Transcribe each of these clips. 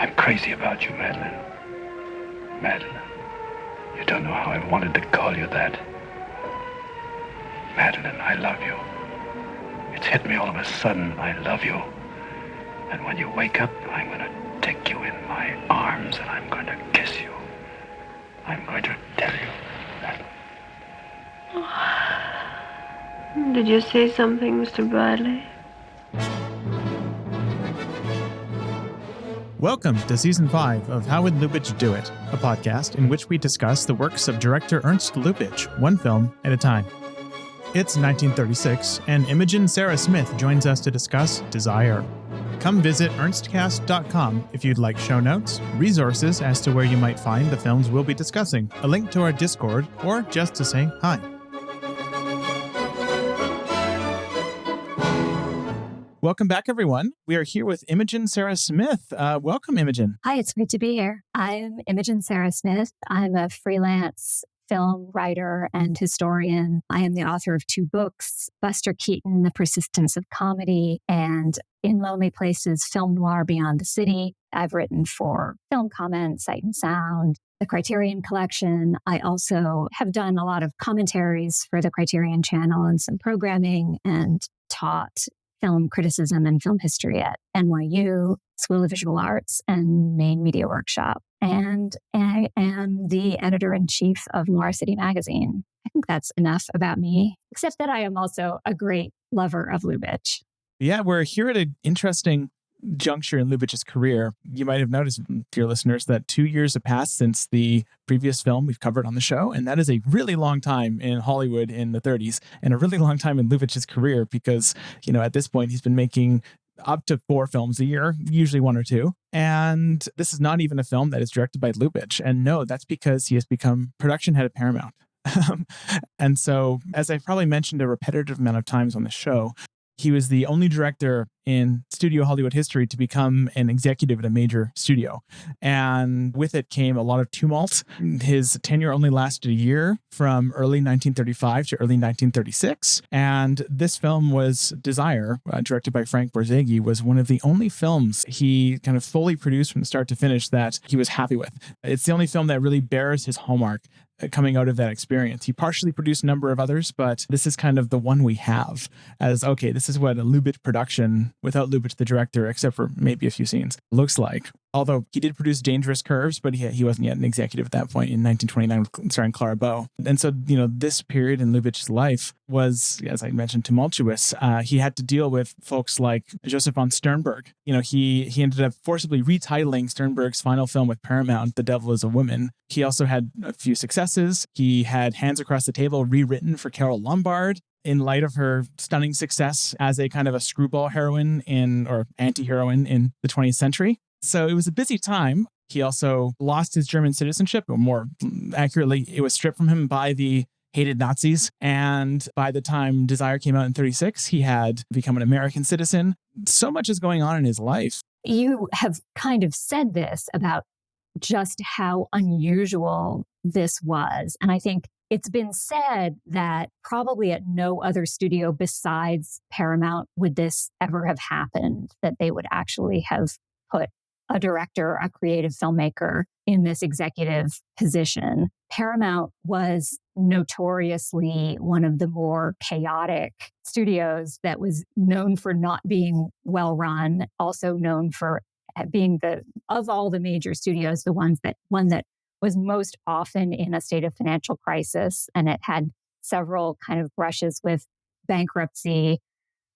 I'm crazy about you, Madeline. Madeline. You don't know how I wanted to call you that. Madeline, I love you. It's hit me all of a sudden. I love you. And when you wake up, I'm going to take you in my arms and I'm going to kiss you. I'm going to tell you that. Did you say something, Mr. Bradley? Welcome to Season 5 of How Would Lubitsch Do It, a podcast in which we discuss the works of director Ernst Lubitsch, one film at a time. It's 1936, and Imogen Sara Smith joins us to discuss Desire. Come visit ernstcast.com if you'd like show notes, resources as to where you might find the films we'll be discussing, a link to our Discord, or just to say hi. Welcome back, everyone. We are here with Imogen Sara Smith. Welcome, Imogen. Hi, it's great to be here. I'm Imogen Sara Smith. I'm a freelance film writer and historian. I am the author of 2 books, Buster Keaton, The Persistence of Comedy, and In Lonely Places, Film Noir Beyond the City. I've written for Film Comment, Sight and Sound, the Criterion Collection. I also have done a lot of commentaries for the Criterion Channel and some programming, and taught film criticism and film history at NYU, School of Visual Arts, and Maine Media Workshop. And I am the editor-in-chief of Noir City magazine. I think that's enough about me, except that I am also a great lover of Lubitsch. Yeah, we're here at an interesting juncture in Lubitsch's career. You might have noticed, dear listeners, that 2 years have passed since the previous film we've covered on the show, and that is a really long time in Hollywood in the 30s, and a really long time in Lubitsch's career because, at this point, he's been making up to 4 films a year, usually 1 or 2. And this is not even a film that is directed by Lubitsch. And no, that's because he has become production head of Paramount. And so, as I've probably mentioned a repetitive amount of times on the show, he was the only director in studio Hollywood history to become an executive at a major studio. And with it came a lot of tumult. His tenure only lasted a year, from early 1935 to early 1936. And this film was Desire, directed by Frank Borzage, was one of the only films he kind of fully produced from start to finish that he was happy with. It's the only film that really bears his hallmark coming out of that experience. He partially produced a number of others, but this is kind of the one we have as, okay, this is what a Lubitsch production, without Lubitsch the director, except for maybe a few scenes, looks like. Although he did produce Dangerous Curves, but he wasn't yet an executive at that point in 1929, starring Clara Bow. And so, this period in Lubitsch's life was, as I mentioned, tumultuous. He had to deal with folks like Joseph von Sternberg. He ended up forcibly retitling Sternberg's final film with Paramount, The Devil is a Woman. He also had a few successes. He had Hands Across the Table rewritten for Carole Lombard in light of her stunning success as a kind of a screwball heroine or anti-heroine in the 20th century. So it was a busy time. He also lost his German citizenship, or more accurately, it was stripped from him by the hated Nazis. And by the time Desire came out in 1936, he had become an American citizen. So much is going on in his life. You have kind of said this about just how unusual this was. And I think it's been said that probably at no other studio besides Paramount would this ever have happened, that they would actually have put a director, a creative filmmaker in this executive position. Paramount was notoriously one of the more chaotic studios that was known for not being well run, also known for being of all the major studios, the one that was most often in a state of financial crisis, and it had several kind of brushes with bankruptcy.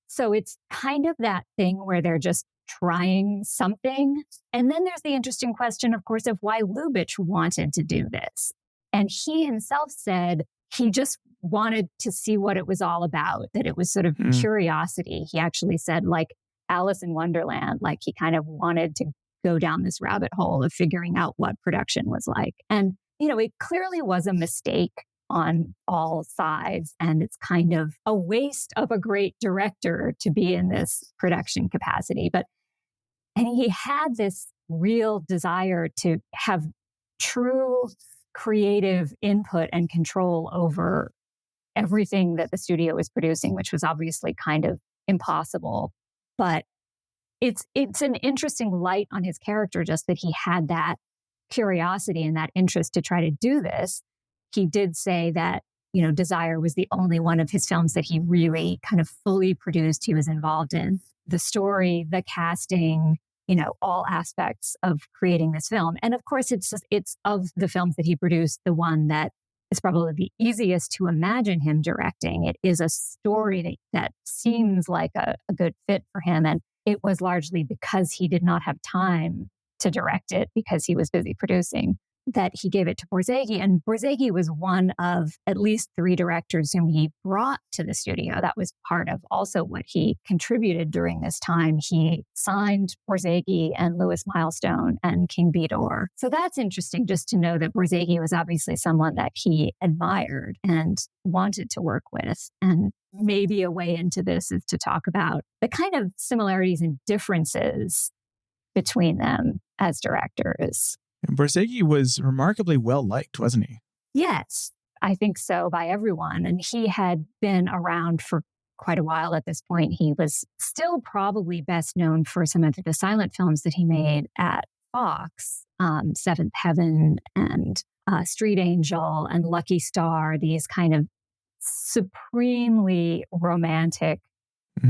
So it's kind of that thing where they're just trying something. And then there's the interesting question, of course, of why Lubitsch wanted to do this. And he himself said he just wanted to see what it was all about, that it was sort of curiosity. He actually said, like Alice in Wonderland, like he kind of wanted to go down this rabbit hole of figuring out what production was like. And, it clearly was a mistake on all sides. And it's kind of a waste of a great director to be in this production capacity. And he had this real desire to have true creative input and control over everything that the studio was producing, which was obviously kind of impossible. But it's an interesting light on his character, just that he had that curiosity and that interest to try to do this. He did say that, Desire was the only one of his films that he really kind of fully produced. He was involved in the story, the casting, all aspects of creating this film. And of course, it's of the films that he produced, the one that is probably the easiest to imagine him directing. It is a story that seems like a good fit for him. And it was largely because he did not have time to direct it because he was busy producing that he gave it to Borzage. And Borzage was one of at least 3 directors whom he brought to the studio. That was part of also what he contributed during this time. He signed Borzage and Louis Milestone and King Vidor. So that's interesting just to know that Borzage was obviously someone that he admired and wanted to work with. And maybe a way into this is to talk about the kind of similarities and differences between them as directors. And Borzage was remarkably well-liked, wasn't he? Yes, I think so, by everyone. And he had been around for quite a while at this point. He was still probably best known for some of the silent films that he made at Fox, Seventh Heaven and Street Angel and Lucky Star, these kind of supremely romantic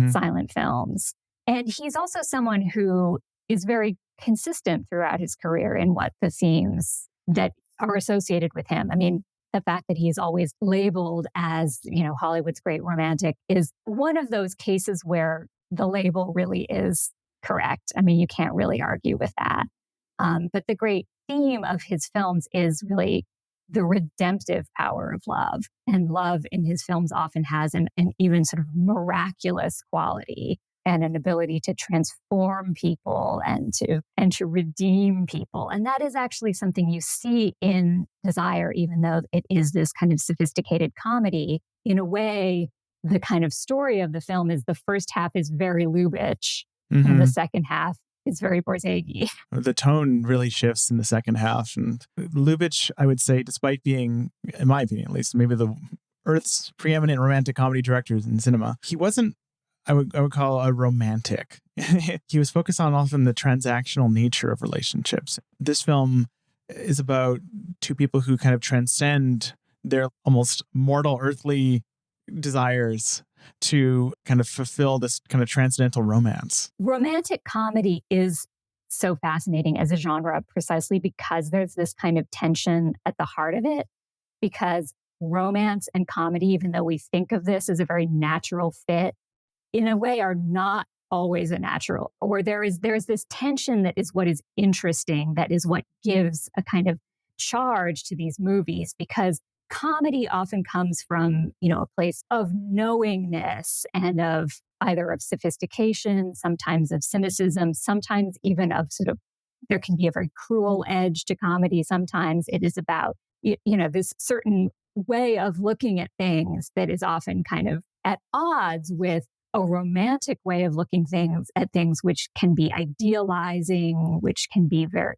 silent films. And he's also someone who is very consistent throughout his career in what the themes that are associated with him. I mean, the fact that he's always labeled as, Hollywood's great romantic is one of those cases where the label really is correct. I mean, you can't really argue with that. But the great theme of his films is really the redemptive power of love. And love in his films often has an even sort of miraculous quality and an ability to transform people and to redeem people. And that is actually something you see in Desire, even though it is this kind of sophisticated comedy. In a way, the kind of story of the film is the first half is very Lubitsch, and the second half is very Borzage. The tone really shifts in the second half. And Lubitsch, I would say, despite being, in my opinion at least, maybe the Earth's preeminent romantic comedy director in cinema, he wasn't I would call a romantic. He was focused on often the transactional nature of relationships. This film is about 2 people who kind of transcend their almost mortal earthly desires to kind of fulfill this kind of transcendental romance. Romantic comedy is so fascinating as a genre precisely because there's this kind of tension at the heart of it. Because romance and comedy, even though we think of this as a very natural fit, in a way are not always a natural, or there's this tension that is what is interesting, that is what gives a kind of charge to these movies, because comedy often comes from, a place of knowingness and of either of sophistication, sometimes of cynicism, sometimes even of sort of, there can be a very cruel edge to comedy. Sometimes it is about, this certain way of looking at things that is often kind of at odds with a romantic way of looking at things, which can be idealizing, which can be very,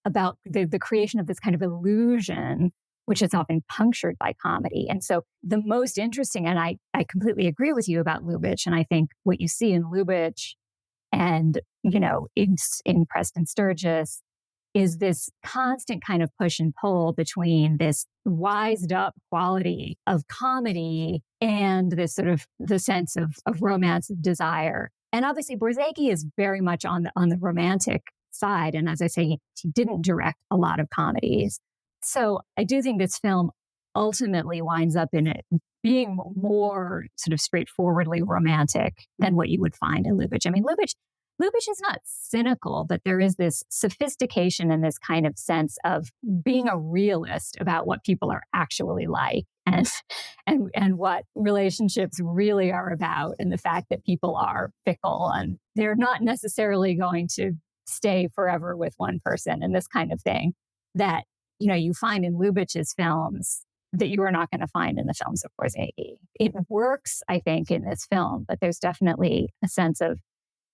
about the creation of this kind of illusion, which is often punctured by comedy. And so the most interesting, and I completely agree with you about Lubitsch, and I think what you see in Lubitsch and, in Preston Sturges is this constant kind of push and pull between this wised up quality of comedy and this sort of the sense of romance, of desire. And obviously Borzage is very much on the romantic side. And as I say, he didn't direct a lot of comedies. So I do think this film ultimately winds up in it being more sort of straightforwardly romantic than what you would find in Lubitsch. I mean, Lubitsch is not cynical, but there is this sophistication and this kind of sense of being a realist about what people are actually like and what relationships really are about, and the fact that people are fickle and they're not necessarily going to stay forever with one person, and this kind of thing that, you find in Lubitsch's films that you are not going to find in the films of Borzage. It works, I think, in this film, but there's definitely a sense of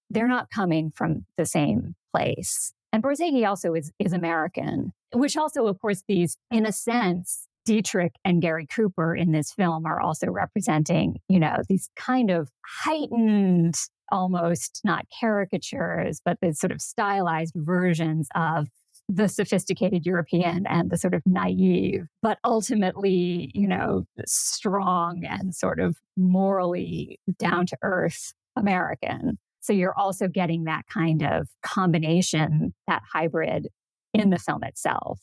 they're not coming from the same place. And Borzage also is American, which also, of course, these, in a sense, Dietrich and Gary Cooper in this film are also representing, these kind of heightened, almost not caricatures, but the sort of stylized versions of the sophisticated European and the sort of naive, but ultimately, strong and sort of morally down to earth American. So you're also getting that kind of combination, that hybrid in the film itself.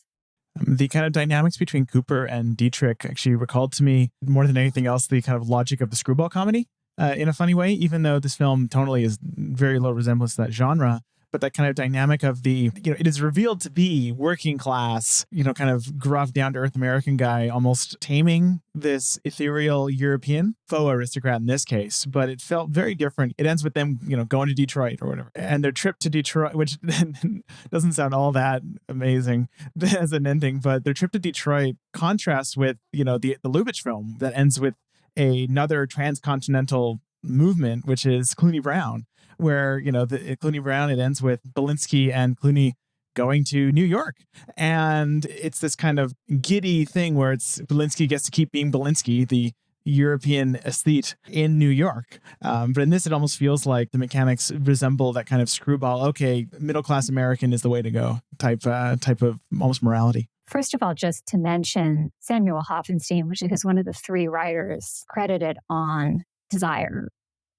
The kind of dynamics between Cooper and Dietrich actually recalled to me more than anything else the kind of logic of the screwball comedy in a funny way, even though this film tonally is very low resemblance to that genre. But that kind of dynamic of it is revealed to be working class, kind of gruff, down to earth American guy, almost taming this ethereal European faux aristocrat in this case. But it felt very different. It ends with them, going to Detroit or whatever. And their trip to Detroit, which doesn't sound all that amazing as an ending, but their trip to Detroit contrasts with, the Lubitsch film that ends with another transcontinental movement, which is Clooney Brown, where, Clooney Brown, it ends with Belinsky and Clooney going to New York. And it's this kind of giddy thing where it's Belinsky gets to keep being Belinsky, the European aesthete in New York. But in this, it almost feels like the mechanics resemble that kind of screwball, okay, middle-class American is the way to go type of almost morality. First of all, just to mention Samuel Hoffenstein, which is one of the three writers credited on Desire,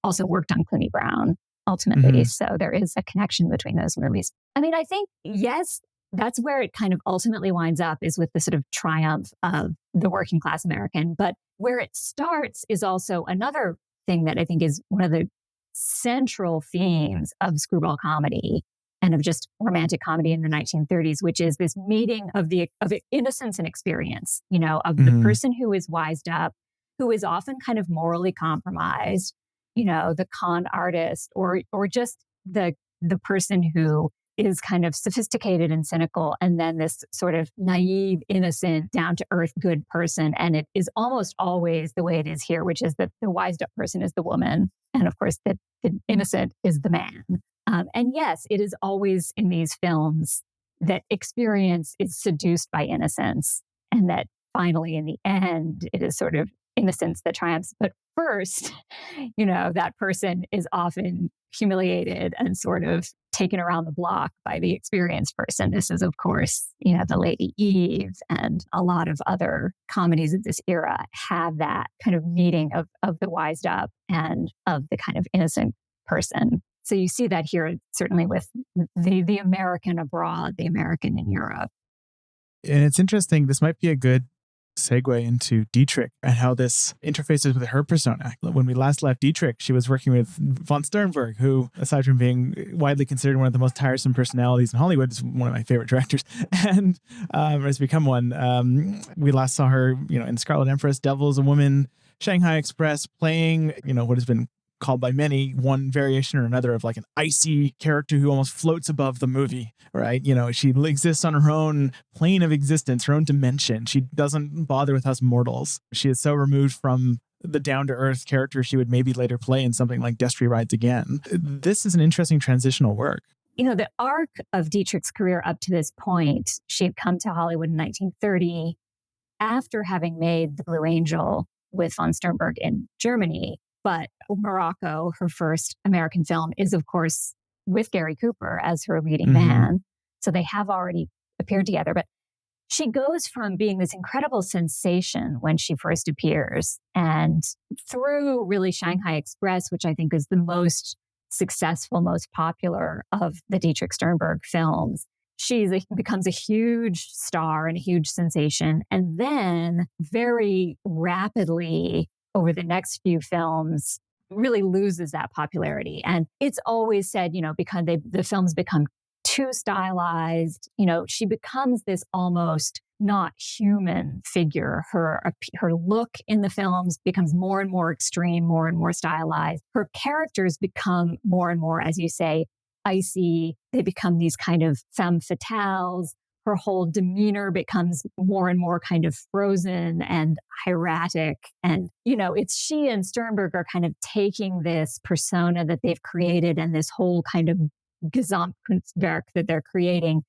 also worked on Clooney Brown ultimately. So there is a connection between those movies. I mean, I think, yes, that's where it kind of ultimately winds up, is with the sort of triumph of the working class American. But where it starts is also another thing that I think is one of the central themes of screwball comedy and of just romantic comedy in the 1930s, which is this meeting of innocence and experience, of the person who is wised up, who is often kind of morally compromised, the con artist, or just the person who is kind of sophisticated and cynical, and then this sort of naive, innocent, down-to-earth, good person. And it is almost always the way it is here, which is that the wised-up person is the woman, and of course, the innocent is the man. And yes, it is always in these films that experience is seduced by innocence, and that finally, in the end, it is sort of innocence that triumphs. But first, that person is often humiliated and sort of taken around the block by the experienced person. This is, of course, the Lady Eve, and a lot of other comedies of this era have that kind of meeting of the wised up and of the kind of innocent person. So you see that here, certainly with the American abroad, the American in Europe. And it's interesting, this might be a good segue into Dietrich and how this interfaces with her persona. When we last left Dietrich, she was working with von Sternberg, who, aside from being widely considered one of the most tiresome personalities in Hollywood, is one of my favorite directors, and has become one. We last saw her, in Scarlet Empress, Devil is a Woman, Shanghai Express, playing, what has been called by many one variation or another of like an icy character who almost floats above the movie, right? She exists on her own plane of existence, her own dimension. She doesn't bother with us mortals. She is so removed from the down-to-earth character she would maybe later play in something like Destry Rides Again. This is an interesting transitional work. The arc of Dietrich's career up to this point, she had come to Hollywood in 1930 after having made The Blue Angel with von Sternberg in Germany. But Morocco, her first American film, is, of course, with Gary Cooper as her leading man. So they have already appeared together. But she goes from being this incredible sensation when she first appears, and through really Shanghai Express, which I think is the most successful, most popular of the Dietrich Sternberg films, she becomes a huge star and a huge sensation. And then very rapidly, over the next few films, really loses that popularity. And it's always said, because the films become too stylized, she becomes this almost not human figure. Her look in the films becomes more and more extreme, more and more stylized. Her characters become more and more, as you say, icy. They become these kind of femme fatales. Her whole demeanor becomes more and more kind of frozen and hieratic. And, it's she and Sternberg are kind of taking this persona that they've created and this whole kind of Gesamtkunstwerk that they're creating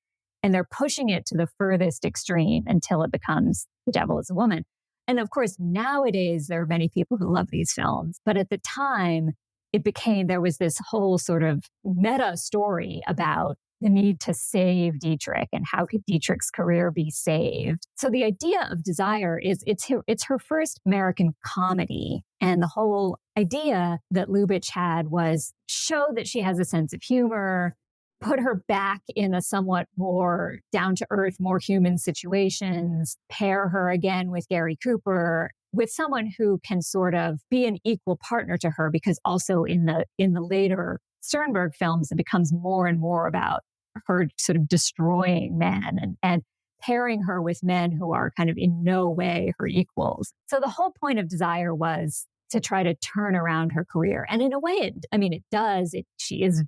And they're pushing it to the furthest extreme until it becomes The Devil is a Woman. And of course, nowadays, there are many people who love these films. But at the time, there was this whole sort of meta story about the need to save Dietrich and how could Dietrich's career be saved. So the idea of Desire is it's her first American comedy. And the whole idea that Lubitsch had was show that she has a sense of humor, put her back in a somewhat more down-to-earth, more human situations, pair her again with Gary Cooper, with someone who can sort of be an equal partner to her, because also in the later Sternberg films, it becomes more and more about her sort of destroying men and pairing her with men who are kind of in no way her equals. So the whole point of Desire was to try to turn around her career. And in a way, it does. She is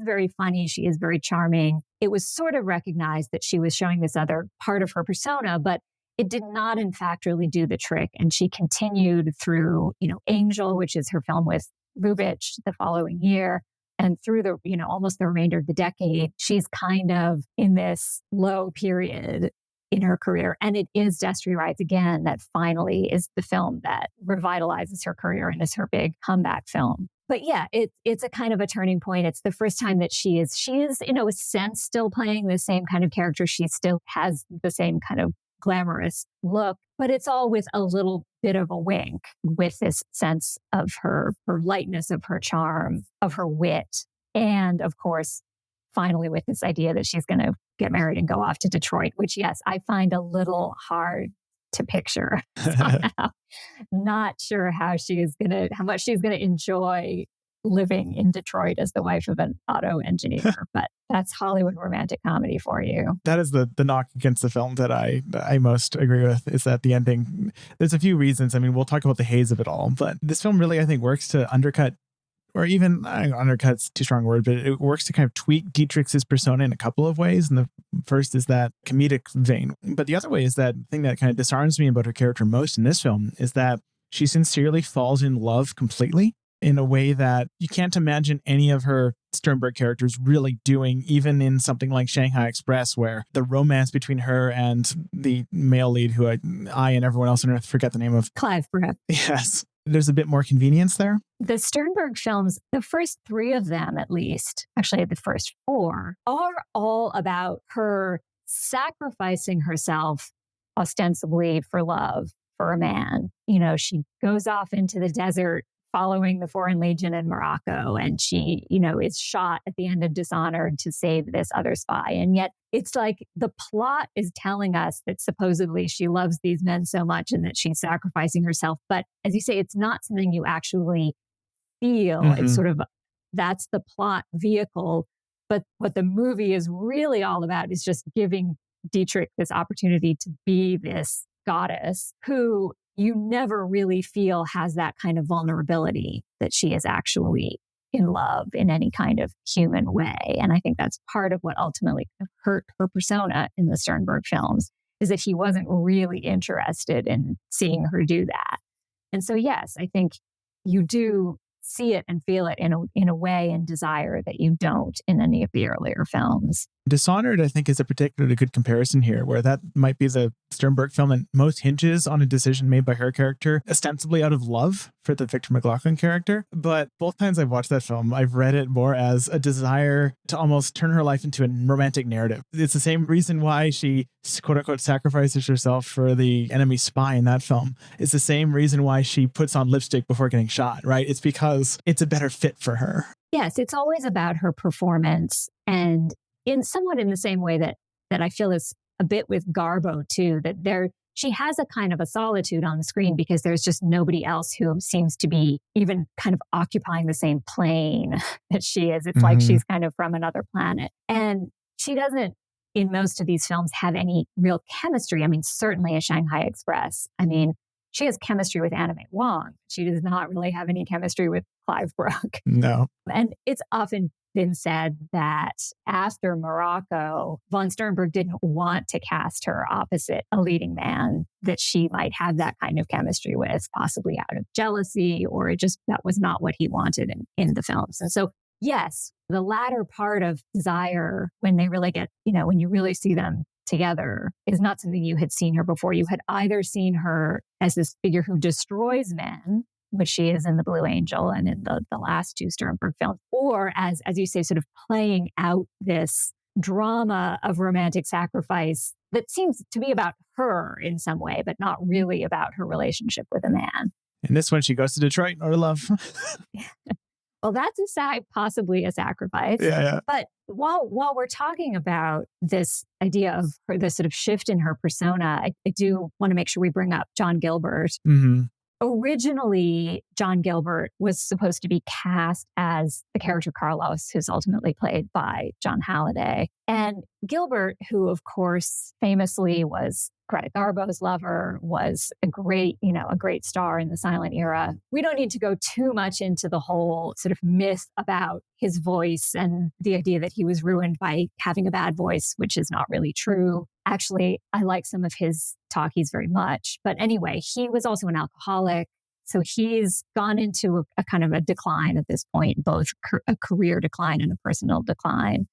very funny. She is very charming. It was sort of recognized that she was showing this other part of her persona, but it did not, in fact, really do the trick. And she continued through, Angel, which is her film with Lubitsch the following year, and through the, almost the remainder of the decade, she's kind of in this low period in her career. And it is Destry Rides Again that finally is the film that revitalizes her career and is her big comeback film. But yeah, it's a kind of a turning point. It's the first time that she is, in a sense, still playing the same kind of character. She still has the same kind of glamorous look, but it's all with a little bit of a wink, with this sense of her lightness, of her charm, of her wit. And of course, finally with this idea that she's going to get married and go off to Detroit, which, yes, I find a little hard to picture. Not sure how much she's going to enjoy living in Detroit as the wife of an auto engineer, but that's Hollywood romantic comedy for you. That is the knock against the film that I most agree with, is that the ending, there's a few reasons. I mean, we'll talk about the haze of it all, but this film really, I think, works to undercut, or even, undercut's too strong a word, but it works to kind of tweak Dietrich's persona in a couple of ways. And the first is that comedic vein. But the other way is that thing that kind of disarms me about her character most in this film is that she sincerely falls in love completely, in a way that you can't imagine any of her Sternberg characters really doing, even in something like Shanghai Express, where the romance between her and the male lead, who I and everyone else on earth forget the name of. Clive Breck. Yes. There's a bit more convenience there. The Sternberg films, the first three of them at least, actually the first four, are all about her sacrificing herself ostensibly for love, for a man. She goes off into the desert following the Foreign Legion in Morocco. And she, is shot at the end of Dishonored to save this other spy. And yet it's like the plot is telling us that supposedly she loves these men so much and that she's sacrificing herself. But as you say, it's not something you actually feel. Mm-hmm. It's sort of, that's the plot vehicle. But what the movie is really all about is just giving Dietrich this opportunity to be this goddess who you never really feel has that kind of vulnerability, that she is actually in love in any kind of human way. And I think that's part of what ultimately hurt her persona in the Sternberg films, is that he wasn't really interested in seeing her do that. And so, yes, I think you do see it and feel it in a way in Desire that you don't in any of the earlier films. Dishonored, I think, is a particularly good comparison here, where that might be the Sternberg film that most hinges on a decision made by her character, ostensibly out of love for the Victor McLaglen character. But both times I've watched that film, I've read it more as a desire to almost turn her life into a romantic narrative. It's the same reason why she, quote unquote, sacrifices herself for the enemy spy in that film. It's the same reason why she puts on lipstick before getting shot, right? It's because it's a better fit for her. Yes, it's always about her performance, and somewhat in the same way that I feel is a bit with Garbo too, that she has a kind of a solitude on the screen because there's just nobody else who seems to be even kind of occupying the same plane that she is. It's like she's kind of from another planet. And she doesn't, in most of these films, have any real chemistry. I mean, certainly a Shanghai Express. I mean, she has chemistry with Anna May Wong. She does not really have any chemistry with Clive Breck. No. And it's often been said that after Morocco, von Sternberg didn't want to cast her opposite a leading man that she might have that kind of chemistry with, possibly out of jealousy, or that was not what he wanted in the films. And so yes, the latter part of Desire, when they really get, when you really see them together, is not something you had seen her before. You had either seen her as this figure who destroys men, which she is in The Blue Angel and in the last two Sternberg films, or as you say, sort of playing out this drama of romantic sacrifice that seems to be about her in some way, but not really about her relationship with a man. In this one, she goes to Detroit in order to love. Well, that's possibly a sacrifice. Yeah. But while we're talking about this idea of her, this sort of shift in her persona, I do want to make sure we bring up John Gilbert. Mm-hmm. Originally, John Gilbert was supposed to be cast as the character Carlos, who's ultimately played by John Halliday. And Gilbert, who of course famously was Greta Garbo's lover, was a great star in the silent era. We don't need to go too much into the whole sort of myth about his voice and the idea that he was ruined by having a bad voice, which is not really true. Actually, I like some of his talkies very much. But anyway, he was also an alcoholic. So he's gone into a kind of a decline at this point, both a career decline and a personal decline.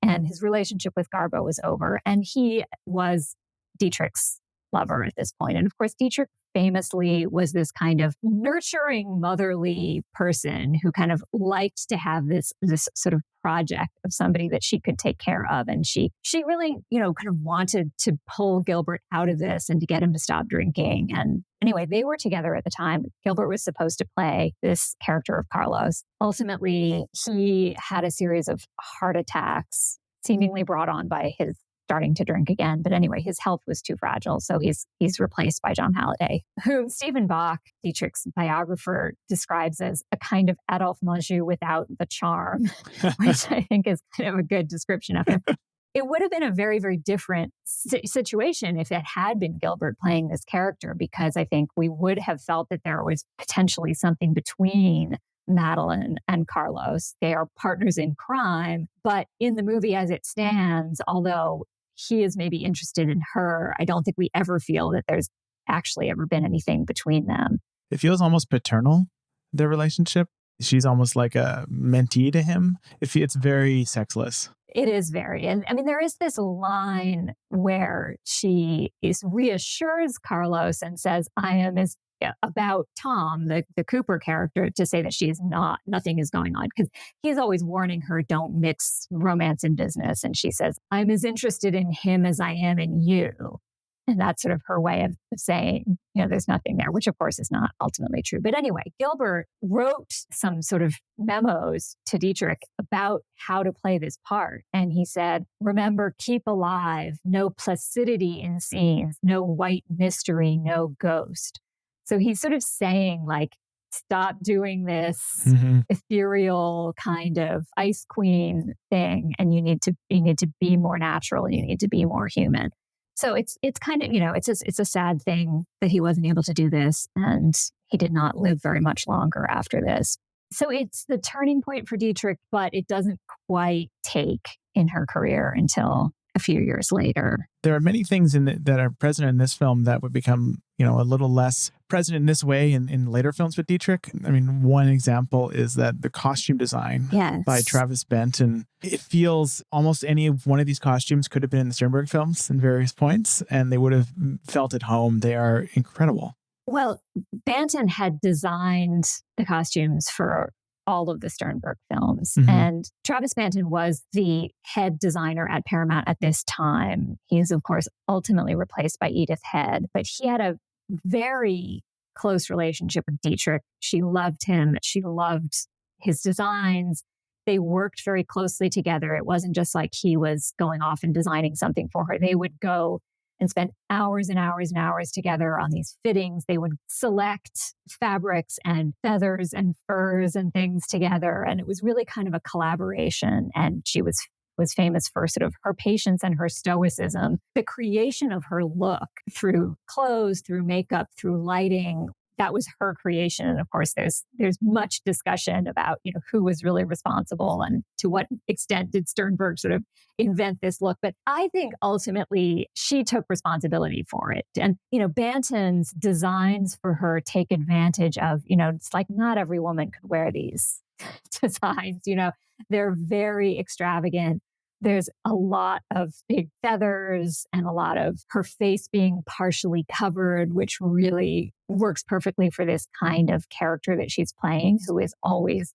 And his relationship with Garbo was over. And he was Dietrich's lover at this point. And of course, Dietrich famously was this kind of nurturing, motherly person who kind of liked to have this sort of project of somebody that she could take care of. And she really, kind of wanted to pull Gilbert out of this and to get him to stop drinking. And anyway, they were together at the time. Gilbert was supposed to play this character of Carlos. Ultimately, he had a series of heart attacks, seemingly brought on by his starting to drink again. But anyway, his health was too fragile. So he's replaced by John Halliday, whom Stephen Bach, Dietrich's biographer, describes as a kind of Adolphe Menjou without the charm, which I think is kind of a good description of him. It would have been a very, very different situation if it had been Gilbert playing this character, because I think we would have felt that there was potentially something between Madeline and Carlos. They are partners in crime, but in the movie as it stands, although he is maybe interested in her, I don't think we ever feel that there's actually ever been anything between them. It feels almost paternal, their relationship. She's almost like a mentee to him. It's very sexless. It is very. And I mean, there is this line where she reassures Carlos and says, I am as about Tom, the Cooper character, to say that she is not, nothing is going on, because he's always warning her, don't mix romance and business. And she says, I'm as interested in him as I am in you. And that's sort of her way of saying, there's nothing there, which of course is not ultimately true. But anyway, Gilbert wrote some sort of memos to Dietrich about how to play this part. And he said, remember, keep alive, no placidity in scenes, no white mystery, no ghost. So he's sort of saying, like, stop doing this ethereal kind of ice queen thing. And you need to be more natural. You need to be more human. So it's kind of, it's a sad thing that he wasn't able to do this, and he did not live very much longer after this. So it's the turning point for Dietrich, but it doesn't quite take in her career until a few years later. There are many things that are present in this film that would become, a little less present in this way in later films with Dietrich. I mean, one example is that the costume design by Travis Benton. It feels almost any one of these costumes could have been in the Sternberg films in various points, and they would have felt at home. They are incredible. Well, Banton had designed the costumes for all of the Sternberg films. And Travis Banton was the head designer at Paramount at this time. He is, of course, ultimately replaced by Edith Head, but he had a very close relationship with Dietrich. She loved him. She loved his designs. They worked very closely together. It wasn't just like he was going off and designing something for her. They would go and spend hours and hours and hours together on these fittings. They would select fabrics and feathers and furs and things together. And it was really kind of a collaboration. And she was famous for sort of her patience and her stoicism. The creation of her look through clothes, through makeup, through lighting that was her creation. And of course, there's much discussion about, who was really responsible and to what extent did Sternberg sort of invent this look. But I think ultimately she took responsibility for it. And, Banton's designs for her take advantage of, it's like not every woman could wear these designs, they're very extravagant. There's a lot of big feathers and a lot of her face being partially covered, which really works perfectly for this kind of character that she's playing, who is always,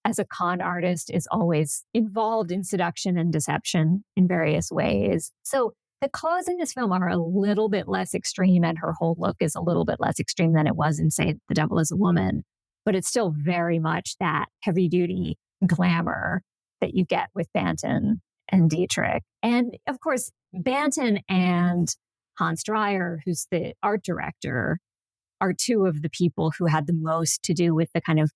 as a con artist, is always involved in seduction and deception in various ways. So the clothes in this film are a little bit less extreme, and her whole look is a little bit less extreme than it was in, say, The Devil is a Woman. But it's still very much that heavy duty glamour that you get with Banton and Dietrich. And of course, Banton and Hans Dreyer, who's the art director, are two of the people who had the most to do with the kind of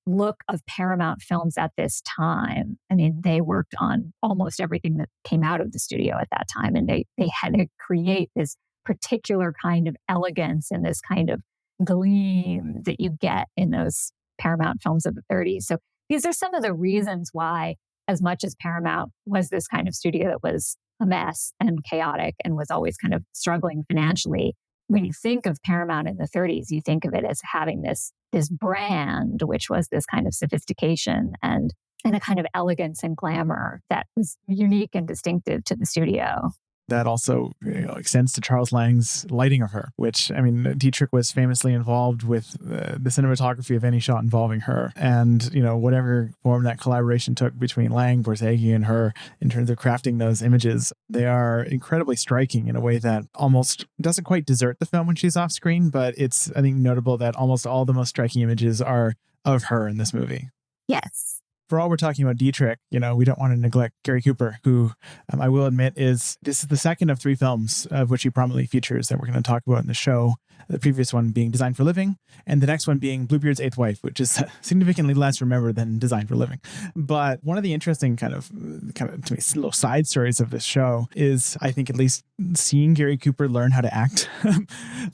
look of Paramount films at this time. I mean, they worked on almost everything that came out of the studio at that time. And they had to create this particular kind of elegance and this kind of gleam that you get in those Paramount films of the 30s. So these are some of the reasons why, as much as Paramount was this kind of studio that was a mess and chaotic and was always kind of struggling financially, when you think of Paramount in the 30s, you think of it as having this brand, which was this kind of sophistication and a kind of elegance and glamour that was unique and distinctive to the studio. That also extends to Charles Lang's lighting of her, which, I mean, Dietrich was famously involved with the cinematography of any shot involving her. And, whatever form that collaboration took between Lang, Borzage, and her in terms of crafting those images, they are incredibly striking in a way that almost doesn't quite desert the film when she's off screen. But it's, I think, notable that almost all the most striking images are of her in this movie. Yes. For all we're talking about Dietrich, we don't want to neglect Gary Cooper, who I will admit this is the second of 3 films of which he prominently features that we're going to talk about in the show. The previous one being Designed for Living, and the next one being Bluebeard's Eighth Wife, which is significantly less remembered than Designed for Living. But one of the interesting kind of to me little side stories of this show is, I think, at least seeing Gary Cooper learn how to act,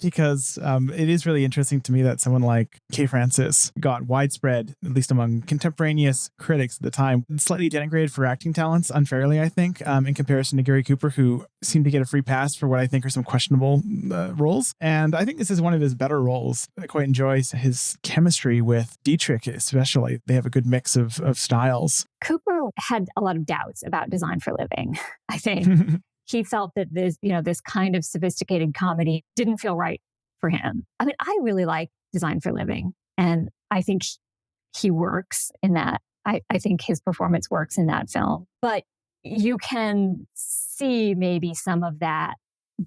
because it is really interesting to me that someone like Kay Francis got widespread, at least among contemporaneous critics at the time, slightly denigrated for acting talents unfairly, I think, in comparison to Gary Cooper, who seemed to get a free pass for what I think are some questionable roles. And I think this is one of his better roles. I quite enjoy his chemistry with Dietrich, especially. They have a good mix of styles. Cooper had a lot of doubts about Design for Living, I think. He felt that this kind of sophisticated comedy didn't feel right for him. I mean, I really like Design for Living, and I think he works in that. I think his performance works in that film. But you can see maybe some of that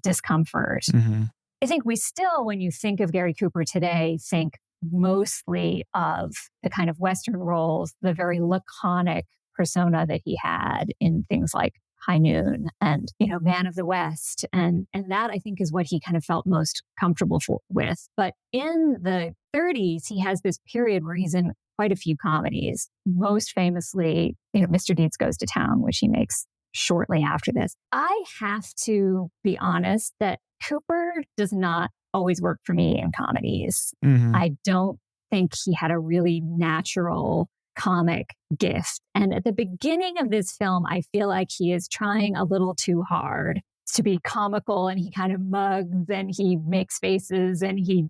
discomfort. Mm-hmm. I think we still, when you think of Gary Cooper today, think mostly of the kind of Western roles, the very laconic persona that he had in things like High Noon and, Man of the West. And that, I think, is what he kind of felt most comfortable with. But in the 30s, he has this period where he's in quite a few comedies, most famously, Mr. Deeds Goes to Town, which he makes shortly after this. I have to be honest that Cooper does not always work for me in comedies. Mm-hmm. I don't think he had a really natural comic gift. And at the beginning of this film, I feel like he is trying a little too hard to be comical, and he kind of mugs and he makes faces and he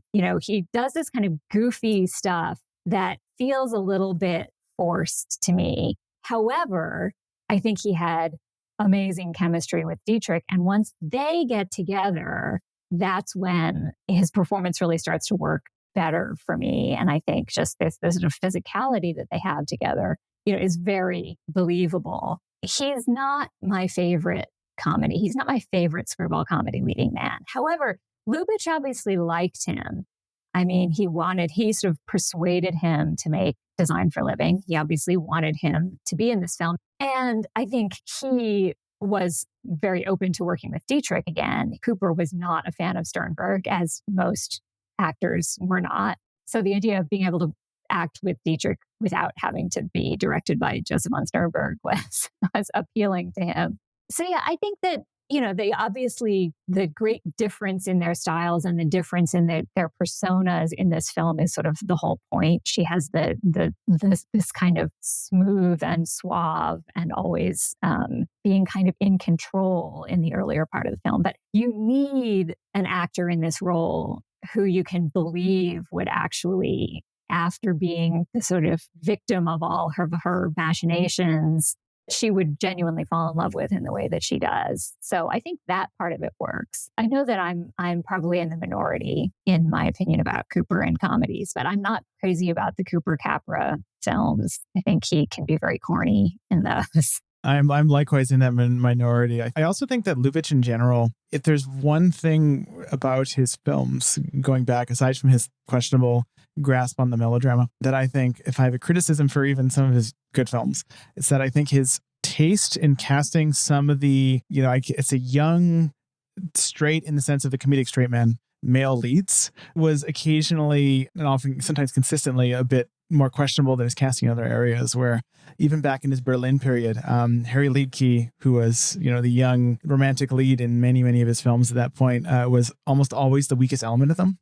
does this kind of goofy stuff that feels a little bit forced to me. However, I think he had amazing chemistry with Dietrich. And once they get together, that's when his performance really starts to work better for me. And I think just this sort of physicality that they have together, is very believable. He's not my favorite comedy. He's not my favorite screwball comedy leading man. However, Lubitsch obviously liked him. I mean, he sort of persuaded him to make Design for Living. He obviously wanted him to be in this film. And I think he was very open to working with Dietrich again. Cooper was not a fan of Sternberg, as most actors were not. So the idea of being able to act with Dietrich without having to be directed by Joseph von Sternberg was appealing to him. So yeah, I think that they obviously, the great difference in their styles and the difference in their personas in this film is sort of the whole point. She has this kind of smooth and suave and always being kind of in control in the earlier part of the film. But you need an actor in this role who you can believe would actually, after being the sort of victim of all her machinations, she would genuinely fall in love with in the way that she does. So I think that part of it works. I know that I'm probably in the minority in my opinion about Cooper in comedies, but I'm not crazy about the Cooper Capra films. I think he can be very corny in those. I'm likewise in that minority. I also think that Lubitsch in general, if there's one thing about his films going back, aside from his questionable grasp on the melodrama, that I think if I have a criticism for even some of his good films, it's that I think his taste in casting some of the, it's a young, straight in the sense of the comedic straight man, male leads was occasionally and often, sometimes consistently, a bit more questionable than his casting in other areas, where even back in his Berlin period, Harry Liedtke, who was, the young romantic lead in many, many of his films at that point, was almost always the weakest element of them.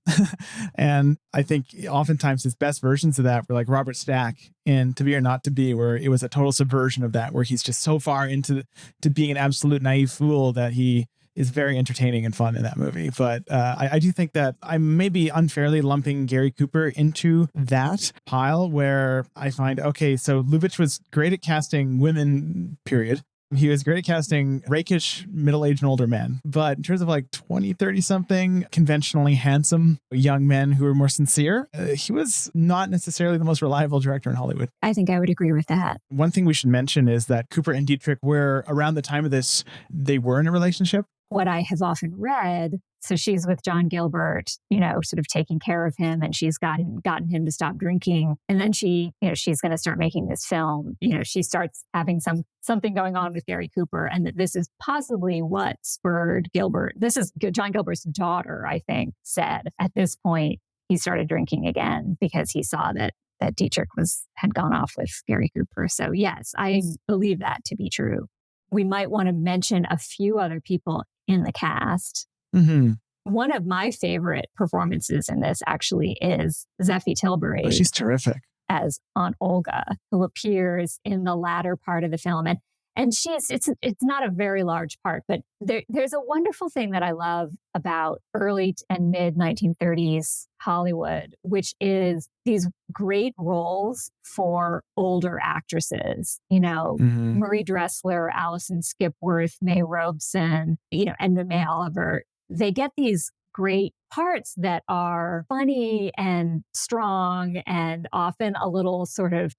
And I think oftentimes his best versions of that were like Robert Stack in To Be or Not to Be, where it was a total subversion of that, where he's just so far into being an absolute naive fool that he is very entertaining and fun in that movie. But I do think that I'm maybe unfairly lumping Gary Cooper into that pile, where I find, okay, so Lubitsch was great at casting women, period. He was great at casting rakish middle-aged and older men. But in terms of like 20, 30 something conventionally handsome young men who were more sincere, he was not necessarily the most reliable director in Hollywood. I think I would agree with that. One thing we should mention is that Cooper and Dietrich were, around the time of this, they were in a relationship. What I have often read, so she's with John Gilbert, sort of taking care of him, and she's gotten him to stop drinking. And then she's going to start making this film. She starts having something going on with Gary Cooper, and that this is possibly what spurred Gilbert. This is John Gilbert's daughter, I think, said at this point he started drinking again because he saw that Dietrich had gone off with Gary Cooper. So yes, I believe that to be true. We might want to mention a few other people in the cast. Mm-hmm. One of my favorite performances in this actually is Zeffie Tilbury. Oh, she's terrific. As Aunt Olga, who appears in the latter part of the film. And it's not a very large part, but there's a wonderful thing that I love about early and mid 1930s Hollywood, which is these great roles for older actresses, Mm-hmm. Marie Dressler, Alison Skipworth, May Robeson, Edna May Oliver. They get these great parts that are funny and strong and often a little sort of,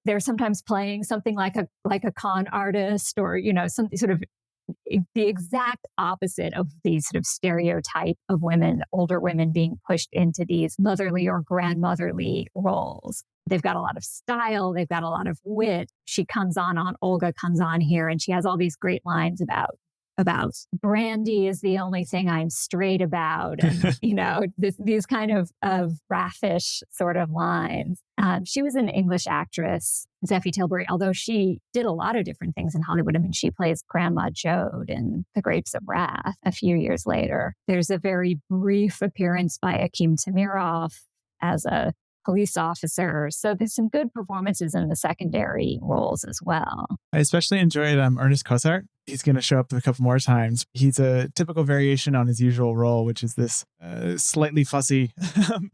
they're sometimes playing something like a con artist or, something sort of the exact opposite of the sort of stereotype of women, older women being pushed into these motherly or grandmotherly roles. They've got a lot of style. They've got a lot of wit. Aunt Olga comes on here and she has all these great lines about brandy is the only thing I'm straight about. And, these kind of raffish sort of lines. She was an English actress, Zeffie Tilbury, although she did a lot of different things in Hollywood. I mean, she plays Grandma Jode in The Grapes of Wrath a few years later. There's a very brief appearance by Akim Tamirov as a police officer. So there's some good performances in the secondary roles as well. I especially enjoyed Ernest Cosart. He's going to show up a couple more times. He's a typical variation on his usual role, which is this slightly fussy, in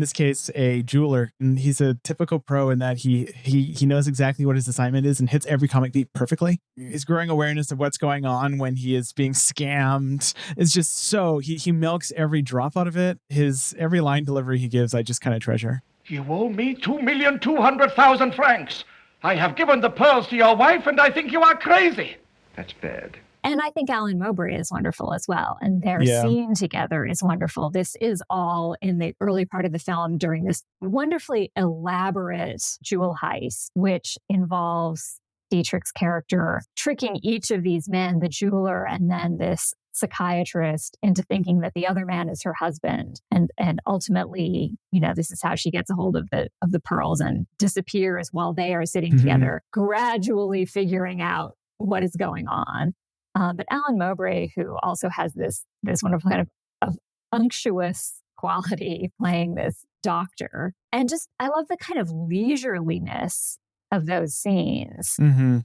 this case, a jeweler. And he's a typical pro in that he knows exactly what his assignment is and hits every comic beat perfectly. His growing awareness of what's going on when he is being scammed is just so, he milks every drop out of it. Every line delivery he gives, I just kind of treasure. You owe me 2,200,000 francs. I have given the pearls to your wife, and I think you are crazy. That's bad. And I think Alan Mowbray is wonderful as well. And their scene together is wonderful. This is all in the early part of the film during this wonderfully elaborate jewel heist, which involves Dietrich's character tricking each of these men, the jeweler and then this psychiatrist, into thinking that the other man is her husband. And ultimately, this is how she gets a hold of the pearls and disappears while they are sitting together, gradually figuring out what is going on. But Alan Mowbray, who also has this wonderful kind of unctuous quality playing this doctor. And just, I love the kind of leisureliness of those scenes.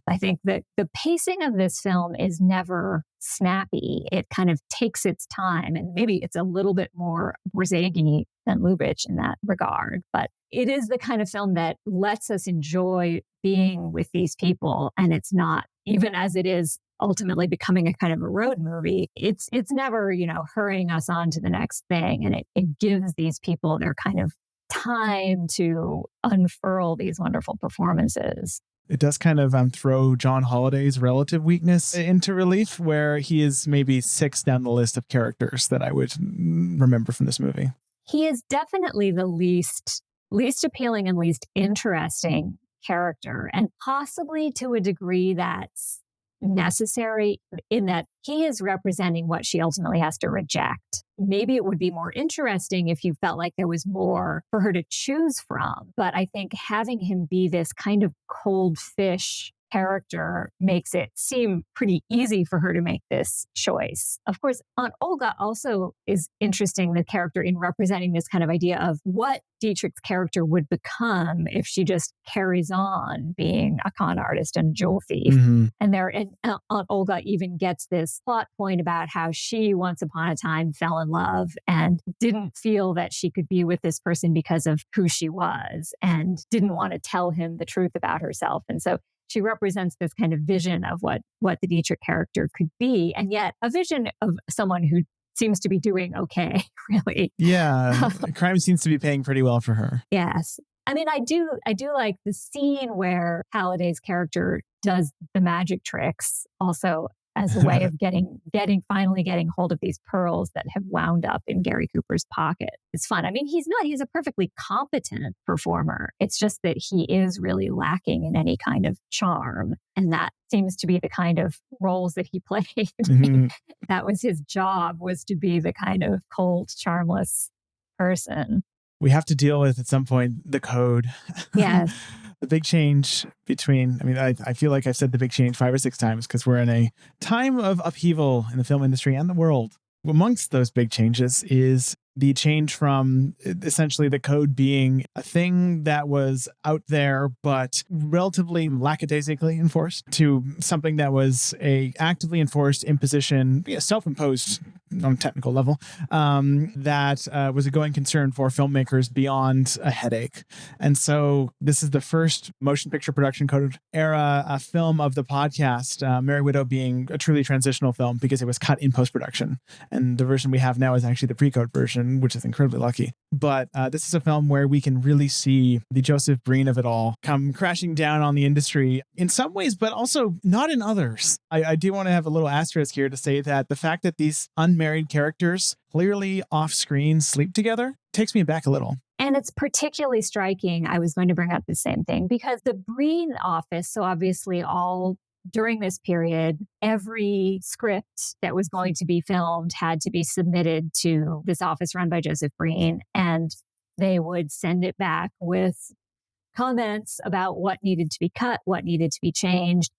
I think that the pacing of this film is never snappy. It kind of takes its time, and maybe it's a little bit more Borzage than Lubitsch in that regard. But it is the kind of film that lets us enjoy being with these people, and it's not, even as it is ultimately becoming a kind of a road movie, it's never, hurrying us on to the next thing. And it gives these people their kind of time to unfurl these wonderful performances. It does kind of throw John Holliday's relative weakness into relief, where he is maybe 6 down the list of characters that I would remember from this movie. He is definitely the least appealing and least interesting character, and possibly to a degree that's necessary, in that he is representing what she ultimately has to reject. Maybe it would be more interesting if you felt like there was more for her to choose from. But I think having him be this kind of cold fish character makes it seem pretty easy for her to make this choice. Of course, Aunt Olga also is interesting, the character, in representing this kind of idea of what Dietrich's character would become if she just carries on being a con artist and a jewel thief. And Aunt Olga even gets this plot point about how she once upon a time fell in love and didn't feel that she could be with this person because of who she was, and didn't want to tell him the truth about herself. And so she represents this kind of vision of what the Dietrich character could be, and yet a vision of someone who seems to be doing okay, really. Yeah, crime seems to be paying pretty well for her. Yes. I mean, I do like the scene where Halliday's character does the magic tricks also as a way of finally getting hold of these pearls that have wound up in Gary Cooper's pocket. It's fun. I mean, he's a perfectly competent performer. It's just that he is really lacking in any kind of charm. And that seems to be the kind of roles that he played. That was his job, was to be the kind of cold, charmless person. We have to deal with, at some point, the code. Yes. The big change between, I feel like I've said the big change 5 or 6 times, because we're in a time of upheaval in the film industry and the world. Amongst those big changes is the change from essentially the code being a thing that was out there but relatively lackadaisically enforced, to something that was a actively enforced imposition, self-imposed on a technical level, that was a going concern for filmmakers beyond a headache. And so this is the first motion picture production code era film of the podcast, Merry Widow being a truly transitional film because it was cut in post-production. And the version we have now is actually the pre-code version, which is incredibly lucky. But this is a film where we can really see the Joseph Breen of it all come crashing down on the industry in some ways, but also not in others. I do want to have a little asterisk here to say that the fact that these unmarried characters clearly off screen sleep together takes me back a little. And it's particularly striking. I was going to bring up the same thing because the Breen office, so obviously all during this period, every script that was going to be filmed had to be submitted to this office run by Joseph Breen, and they would send it back with comments about what needed to be cut, what needed to be changed.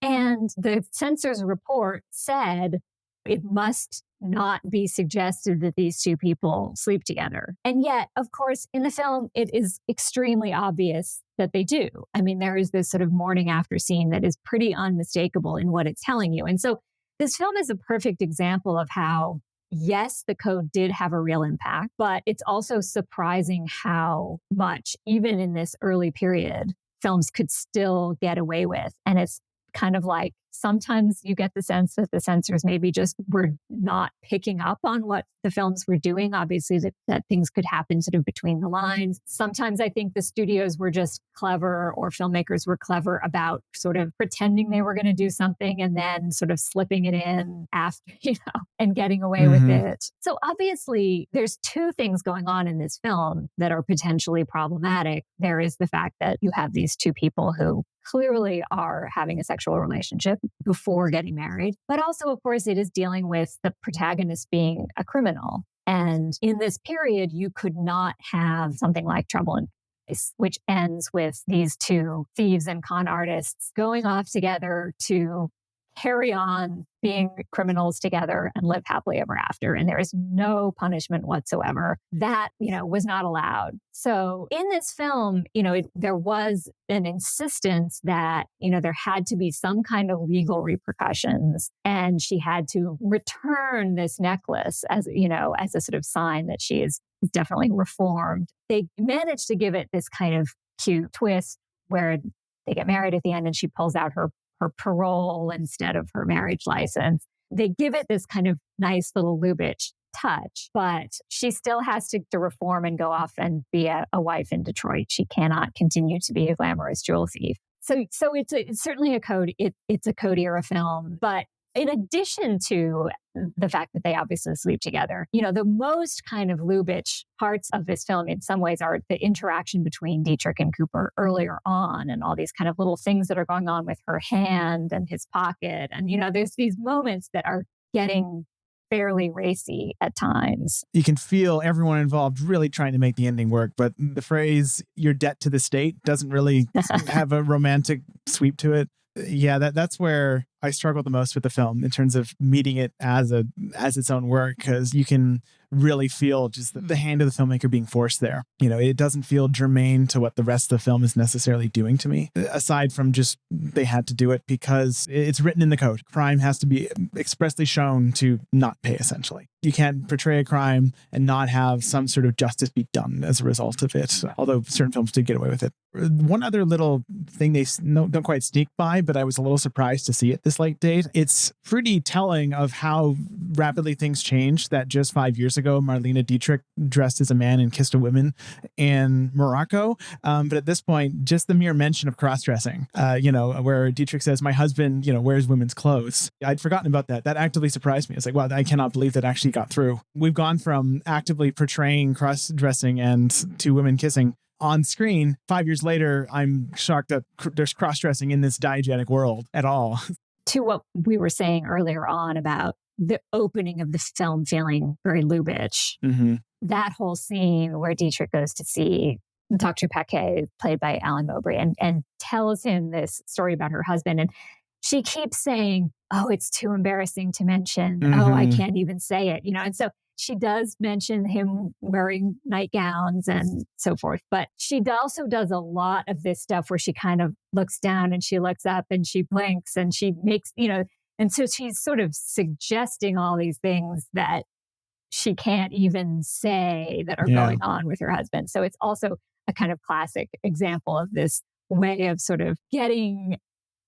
And the censor's report said it must not be suggested that these two people sleep together. And yet, of course, in the film, it is extremely obvious that they do. I mean, there is this sort of morning after scene that is pretty unmistakable in what it's telling you. And so this film is a perfect example of how, yes, the code did have a real impact, but it's also surprising how much, even in this early period, films could still get away with. And it's kind of like, sometimes you get the sense that the censors maybe just were not picking up on what the films were doing. Obviously, that things could happen sort of between the lines. Sometimes I think the studios were just clever, or filmmakers were clever about sort of pretending they were going to do something and then sort of slipping it in after, and getting away with it. So obviously, there's 2 things going on in this film that are potentially problematic. There is the fact that you have these 2 people who clearly are having a sexual relationship before getting married. But also, of course, it is dealing with the protagonist being a criminal. And in this period, you could not have something like Trouble in Paradise, which ends with these 2 thieves and con artists going off together to carry on being criminals together and live happily ever after. And there is no punishment whatsoever. That, was not allowed. So in this film, there was an insistence that, there had to be some kind of legal repercussions. And she had to return this necklace as a sort of sign that she is definitely reformed. They managed to give it this kind of cute twist where they get married at the end and she pulls out her parole instead of her marriage license. They give it this kind of nice little Lubitsch touch, but she still has to reform and go off and be a wife in Detroit. She cannot continue to be a glamorous jewel thief. So it's certainly a code. It's a code era film, but in addition to the fact that they obviously sleep together, the most kind of Lubitsch parts of this film in some ways are the interaction between Dietrich and Cooper earlier on and all these kind of little things that are going on with her hand and his pocket. And, there's these moments that are getting fairly racy at times. You can feel everyone involved really trying to make the ending work, but the phrase "your debt to the state" doesn't really have a romantic sweep to it. Yeah, that's where I struggle the most with the film in terms of meeting it as its own work, because you can really feel just the hand of the filmmaker being forced there. It doesn't feel germane to what the rest of the film is necessarily doing to me, aside from just they had to do it because it's written in the code. Crime has to be expressly shown to not pay, essentially. You can't portray a crime and not have some sort of justice be done as a result of it, although certain films did get away with it. One other little thing they don't quite sneak by, but I was a little surprised to see it this late date. It's pretty telling of how rapidly things changed that just 5 years ago, Marlene Dietrich dressed as a man and kissed a woman in Morocco. But at this point, just the mere mention of cross-dressing, where Dietrich says, "My husband, wears women's clothes." I'd forgotten about that. That actively surprised me. It's like, wow, I cannot believe that actually got through. We've gone from actively portraying cross-dressing and to women kissing on screen. 5 years later, I'm shocked that there's cross-dressing in this diegetic world at all. To what we were saying earlier on about the opening of the film feeling very Lubitsch, that whole scene where Dietrich goes to see Dr. Paquet, played by Alan Mowbray, and tells him this story about her husband. And she keeps saying, "Oh, it's too embarrassing to mention. Oh, I can't even say it." And so she does mention him wearing nightgowns and so forth. But she also does a lot of this stuff where she kind of looks down and she looks up and she blinks and she makes, and so she's sort of suggesting all these things that she can't even say that are going on with her husband. So it's also a kind of classic example of this way of sort of getting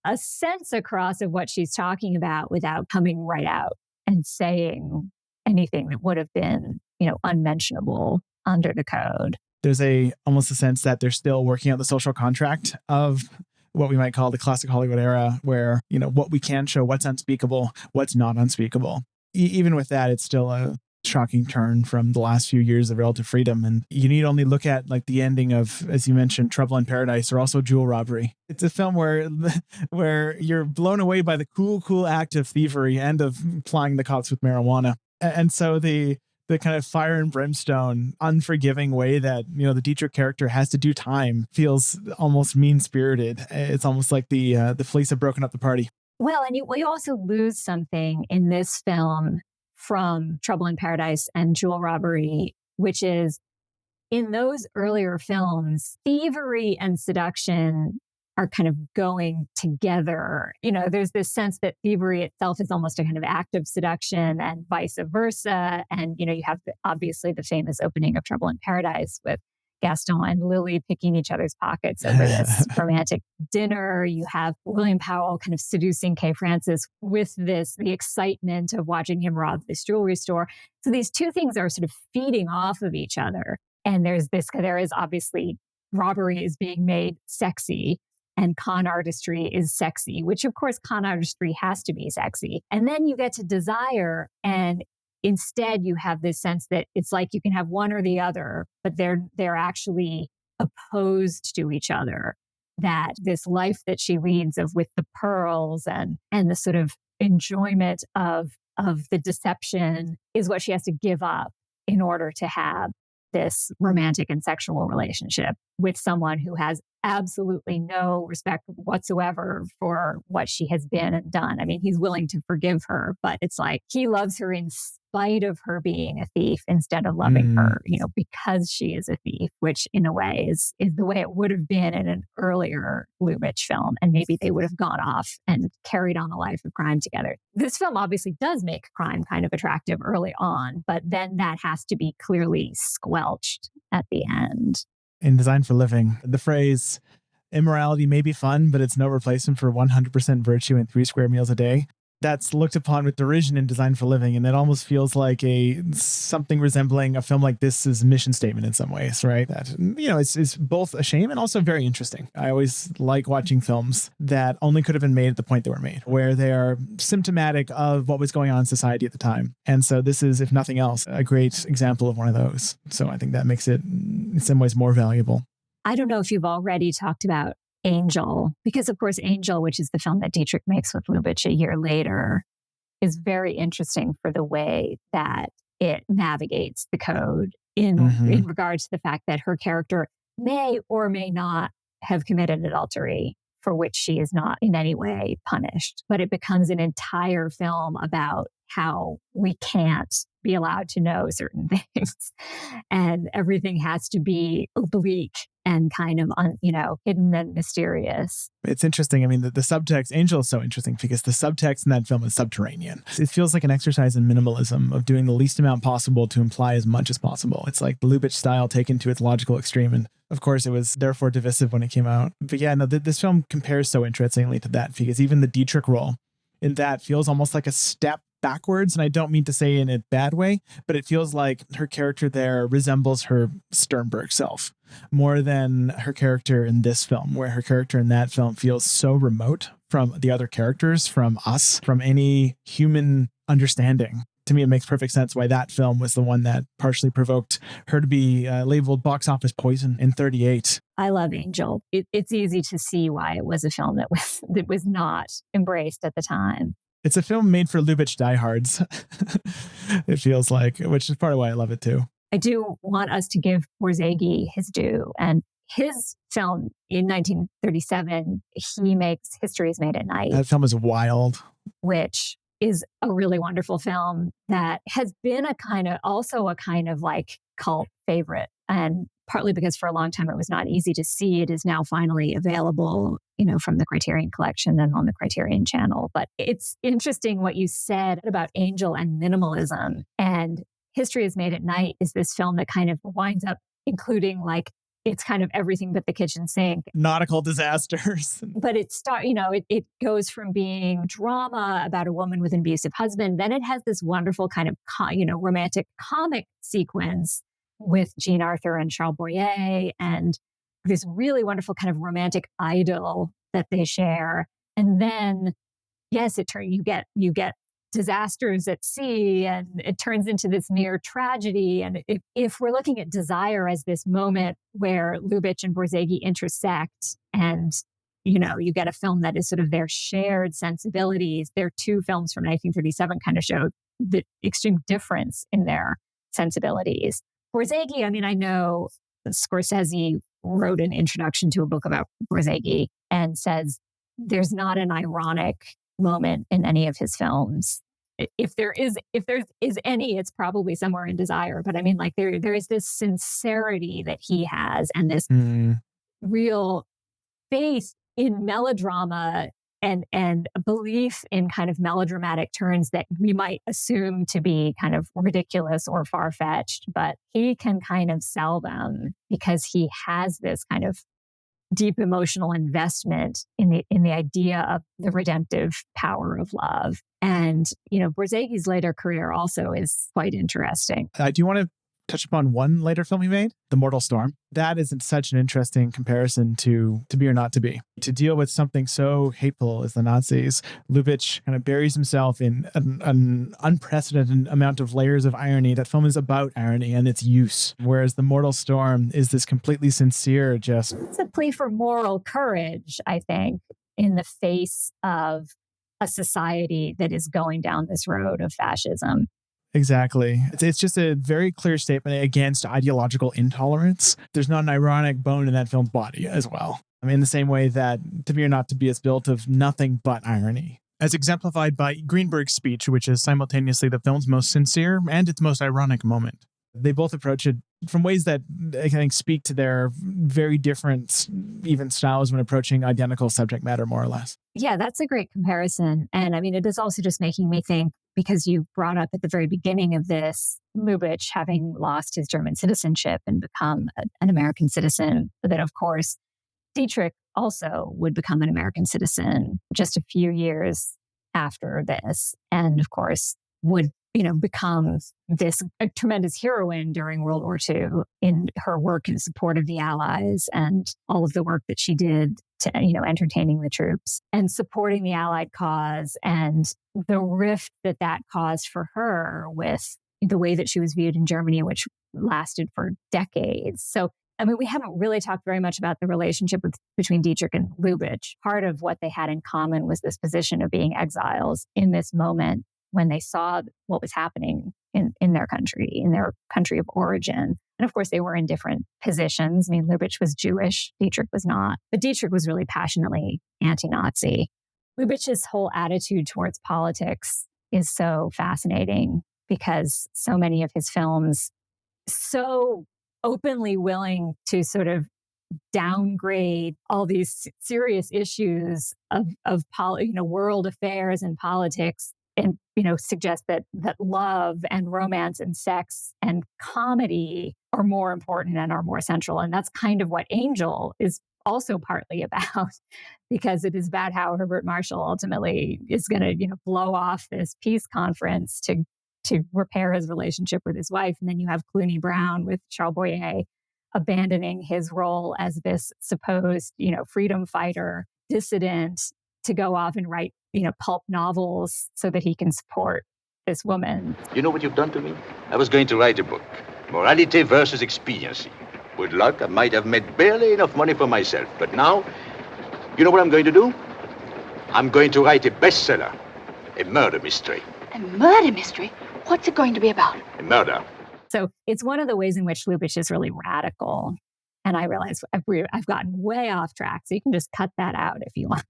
a sense across of what she's talking about without coming right out and saying anything that would have been, unmentionable under the code. There's almost a sense that they're still working out the social contract of what we might call the classic Hollywood era, where, what we can show, what's unspeakable, what's not unspeakable. Even with that, it's still a shocking turn from the last few years of relative freedom. And you need only look at the ending of, as you mentioned, Trouble in Paradise, or also Jewel Robbery. It's a film where you're blown away by the cool act of thievery and of plying the cops with marijuana. And so the kind of fire and brimstone, unforgiving way that, the Dietrich character has to do time feels almost mean-spirited. It's almost like the police have broken up the party. Well, and we also lose something in this film from Trouble in Paradise and Jewel Robbery, which is in those earlier films, thievery and seduction are kind of going together. There's this sense that thievery itself is almost a kind of act of seduction and vice versa. And, you have obviously the famous opening of Trouble in Paradise with Gaston and Lily picking each other's pockets over this romantic dinner. You have William Powell kind of seducing Kay Francis with the excitement of watching him rob this jewelry store. So these two things are sort of feeding off of each other. And there is obviously robbery is being made sexy and con artistry is sexy, which of course con artistry has to be sexy. And then you get to desire, and instead you have this sense that it's like you can have one or the other, but they're actually opposed to each other. That this life that she leads with the pearls and the sort of enjoyment of the deception is what she has to give up in order to have this romantic and sexual relationship with someone who has absolutely no respect whatsoever for what she has been and done. I mean, he's willing to forgive her, but it's like he loves her in spite of her being a thief instead of loving her, because she is a thief, which in a way is the way it would have been in an earlier Lubitsch film. And maybe they would have gone off and carried on a life of crime together. This film obviously does make crime kind of attractive early on, but then that has to be clearly squelched at the end. In Design for Living, the phrase, immorality may be fun, but it's no replacement for 100% virtue and 3 square meals a day, that's looked upon with derision in Design for Living. And it almost feels like something resembling a film like this' mission statement in some ways, right? That, it's both a shame and also very interesting. I always like watching films that only could have been made at the point they were made, where they are symptomatic of what was going on in society at the time. And so this is, if nothing else, a great example of one of those. So I think that makes it in some ways more valuable. I don't know if you've already talked about Angel, because of course Angel, which is the film that Dietrich makes with Lubitsch a year later, is very interesting for the way that it navigates the code in regard to the fact that her character may or may not have committed adultery, for which she is not in any way punished. But it becomes an entire film about how we can't be allowed to know certain things. And everything has to be oblique and kind of, hidden and mysterious. It's interesting. I mean, the subtext, Angel is so interesting because the subtext in that film is subterranean. It feels like an exercise in minimalism of doing the least amount possible to imply as much as possible. It's like the Lubitsch style taken to its logical extreme. And of course, it was therefore divisive when it came out. But yeah, no, this film compares so interestingly to that because even the Dietrich role in that feels almost like a step backwards. And I don't mean to say in a bad way, but it feels like her character there resembles her Sternberg self more than her character in this film, where her character in that film feels so remote from the other characters, from us, from any human understanding. To me, it makes perfect sense why that film was the one that partially provoked her to be labeled box office poison in 1938. I love Angel. It's easy to see why it was a film that was not embraced at the time. It's a film made for Lubitsch diehards, it feels like, which is part of why I love it too. I do want us to give Borzage his due. And his film in 1937, he makes History is Made at Night. That film is wild. Which is a really wonderful film that has been a kind of like cult favorite. And partly because for a long time it was not easy to see. It is now finally available, from the Criterion Collection and on the Criterion Channel. But it's interesting what you said about Angel and minimalism. And History is Made at Night is this film that kind of winds up including it's kind of everything but the kitchen sink. Nautical disasters. But it goes from being drama about a woman with an abusive husband. Then it has this wonderful kind of, romantic comic sequence with Jean Arthur and Charles Boyer, and this really wonderful kind of romantic idyll that they share. And then, yes, you get disasters at sea, and it turns into this near tragedy. And if we're looking at Desire as this moment where Lubitsch and Borzage intersect, and you get a film that is sort of their shared sensibilities. Their two films from 1937 kind of show the extreme difference in their sensibilities. Borzage, I know Scorsese wrote an introduction to a book about Borzage and says there's not an ironic moment in any of his films. If there is any, it's probably somewhere in Desire. But there is this sincerity that he has, and this real faith in melodrama and a belief in kind of melodramatic turns that we might assume to be kind of ridiculous or far-fetched, but he can kind of sell them because he has this kind of deep emotional investment in the idea of the redemptive power of love. And, Borzage's later career also is quite interesting. I do want to touch upon one later film he made, The Mortal Storm. That is such an interesting comparison to Be or Not to Be. To deal with something so hateful as the Nazis, Lubitsch kind of buries himself in an unprecedented amount of layers of irony. That film is about irony and its use, whereas The Mortal Storm is this completely sincere It's a plea for moral courage, I think, in the face of a society that is going down this road of fascism. Exactly. It's just a very clear statement against ideological intolerance. There's not an ironic bone in that film's body as well. in the same way that To Be or Not to Be is built of nothing but irony, as exemplified by Greenberg's speech, which is simultaneously the film's most sincere and its most ironic moment. They both approach it from ways that I think speak to their very different, even styles when approaching identical subject matter, more or less. Yeah, that's a great comparison. And I mean, it is also just making me think, because you brought up at the very beginning of this, Lubitsch having lost his German citizenship and become an American citizen, that of course, Dietrich also would become an American citizen just a few years after this. And of course, would become this a tremendous heroine during World War II in her work in support of the Allies and all of the work that she did to, entertaining the troops and supporting the Allied cause, and the rift that caused for her with the way that she was viewed in Germany, which lasted for decades. So, I mean, we haven't really talked very much about the relationship between Dietrich and Lubitsch. Part of what they had in common was this position of being exiles in this moment when they saw what was happening in their country of origin. And of course, they were in different positions. I mean, Lubitsch was Jewish, Dietrich was not. But Dietrich was really passionately anti-Nazi. Lubitsch's whole attitude towards politics is so fascinating because so many of his films so openly willing to sort of downgrade all these serious issues of world affairs and politics, and suggest that love and romance and sex and comedy are more important and are more central. And that's kind of what Angel is also partly about, because it is about how Herbert Marshall ultimately is going to blow off this peace conference to repair his relationship with his wife. And then you have Clooney Brown with Charles Boyer abandoning his role as this supposed freedom fighter dissident to go off and write pulp novels so that he can support this woman. You know what you've done to me? I was going to write a book, Morality versus Expediency. With luck, I might have made barely enough money for myself. But now, you know what I'm going to do? I'm going to write a bestseller, a murder mystery. A murder mystery? What's it going to be about? A murder. So it's one of the ways in which Lubitsch is really radical. And I realize I've gotten way off track, so you can just cut that out if you want.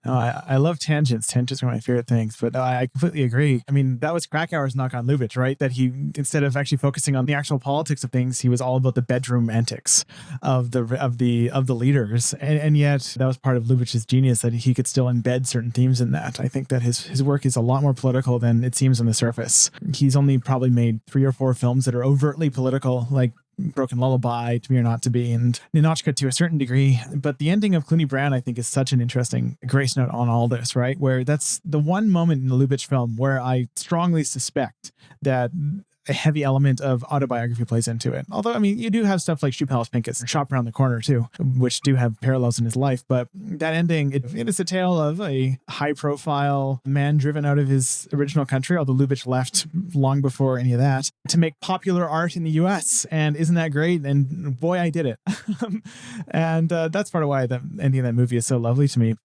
No, I love tangents. Tangents are my favorite things, but no, I completely agree. I mean, that was Krakauer's knock on Lubitsch, right? That he, instead of actually focusing on the actual politics of things, he was all about the bedroom antics of the leaders, and yet that was part of Lubitsch's genius, that he could still embed certain themes in that. I think that his work is a lot more political than it seems on the surface. He's only probably made 3 or 4 films that are overtly political, like Broken Lullaby, To Be or Not to Be, and Ninotchka to a certain degree. But the ending of Clooney Brown, I think, is such an interesting grace note on all this, right? Where that's the one moment in the Lubitsch film where I strongly suspect that a heavy element of autobiography plays into it. Although, I mean, you do have stuff like Shoe Palace Pincus and Shop Around the Corner too, which do have parallels in his life. But that ending, it is a tale of a high-profile man driven out of his original country, although Lubitsch left long before any of that, to make popular art in the U.S. And isn't that great? And boy, I did it. And that's part of why the ending of that movie is so lovely to me.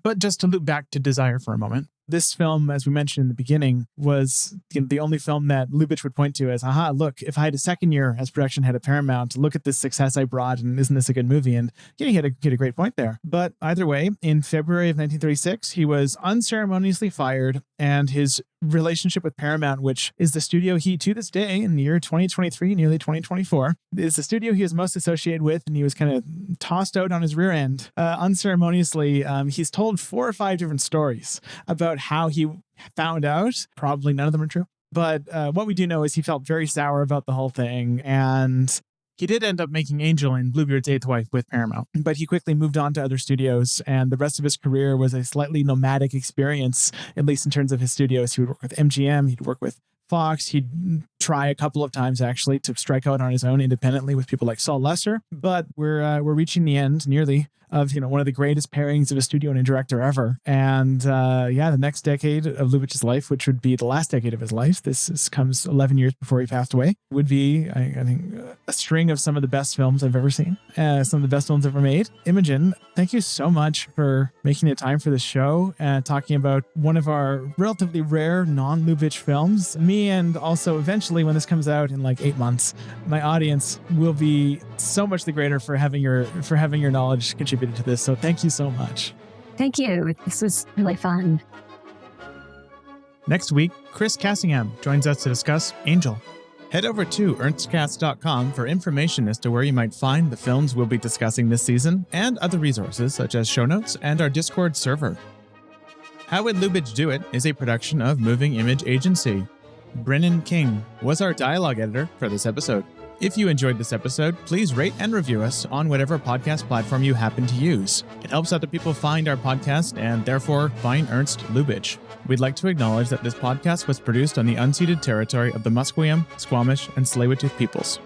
But just to loop back to Desire for a moment, this film, as we mentioned in the beginning, was the only film that Lubitsch would point to as, aha, look, if I had a second year as production head at Paramount, look at this success I brought, and isn't this a good movie? And yeah, he had a great point there. But either way, in February of 1936, he was unceremoniously fired, and his relationship with Paramount, which is the studio he, to this day, in the year 2023, nearly 2024, is the studio he is most associated with, and he was kind of tossed out on his rear end unceremoniously. He's told 4 or 5 different stories about how he found out. Probably none of them are true. But what we do know is he felt very sour about the whole thing, and he did end up making Angel and Bluebeard's Eighth Wife with Paramount, but he quickly moved on to other studios, and the rest of his career was a slightly nomadic experience, at least in terms of his studios. He would work with MGM, he'd work with Fox, he'd try a couple of times actually to strike out on his own independently with people like Saul Lesser, but we're reaching the end nearly of one of the greatest pairings of a studio and a director ever. And the next decade of Lubitsch's life, which would be the last decade of his life, this comes 11 years before he passed away, would be, I think, a string of some of the best films I've ever seen, some of the best films ever made. Imogen, thank you so much for making the time for this show and talking about one of our relatively rare non-Lubitsch films. Me, and also eventually when this comes out in like 8 months, my audience will be so much the greater for having your knowledge contributed contributed to this. So thank you so much. Thank you. This was really fun. Next week, Chris Cassingham joins us to discuss Angel. Head over to ernstcast.com for information as to where you might find the films we'll be discussing this season and other resources such as show notes and our Discord server. How Would Lubitsch Do It is a production of Moving Image Agency. Brennen King was our dialogue editor for this episode. If you enjoyed this episode, please rate and review us on whatever podcast platform you happen to use. It helps other people find our podcast and therefore find Ernst Lubitsch. We'd like to acknowledge that this podcast was produced on the unceded territory of the Musqueam, Squamish, and Tsleil-Waututh peoples.